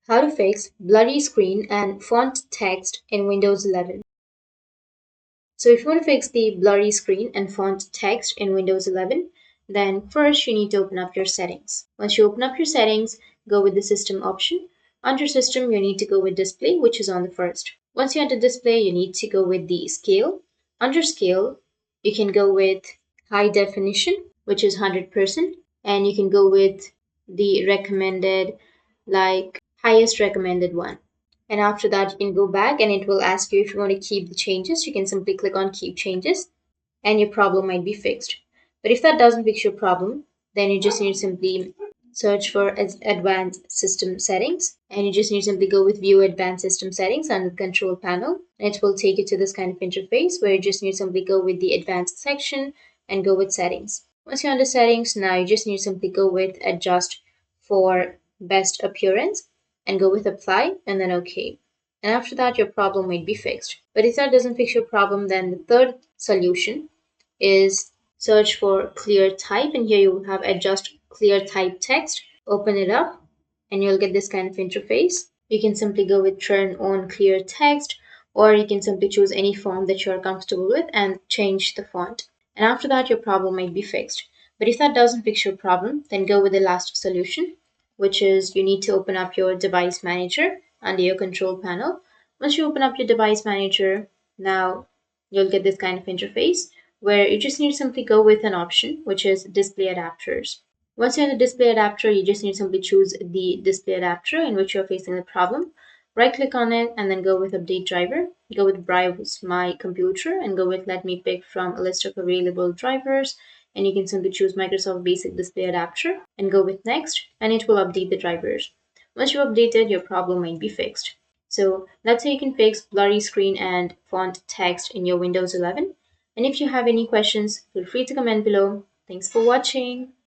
How to fix blurry screen and font text in Windows 11. So if you want to fix the blurry screen and font text in Windows 11, then first you need to open up your settings. Once you open up your settings, go with the system option. Under system, you need to go with display, which is on the first. Once you enter display, you need to go with the scale. Under scale, you can go with high definition, which is 100%, and you can go with the recommended, like highest recommended one. And after that, you can go back and it will ask you if you want to keep the changes. You can simply click on keep changes and your problem might be fixed. But if that doesn't fix your problem, then you just need to simply search for advanced system settings, and you just need to simply go with view advanced system settings under the control panel, and it will take you to this kind of interface where you just need to simply go with the advanced section and go with settings. Once you're under settings, now you just need to simply go with adjust for best appearance and go with apply and then OK. And after that, your problem might be fixed. But if that doesn't fix your problem, then the third solution is search for ClearType, and here you will have adjust ClearType text. Open it up and you'll get this kind of interface. You can simply go with turn on clear text, or you can simply choose any font that you're comfortable with and change the font. And after that, your problem might be fixed. But if that doesn't fix your problem, then go with the last solution, which is you need to open up your device manager under your control panel. Once you open up your device manager, now you'll get this kind of interface where you just need to simply go with an option, which is display adapters. Once you're in the display adapter, you just need to simply choose the display adapter in which you're facing the problem. Right click on it and then go with update driver. Go with browse my computer and go with let me pick from a list of available drivers, and you can simply choose Microsoft Basic Display Adapter and go with next, and it will update the drivers. Once you update it, your problem might be fixed. So that's how you can fix blurry screen and font text in your Windows 11. And if you have any questions, feel free to comment below. Thanks for watching.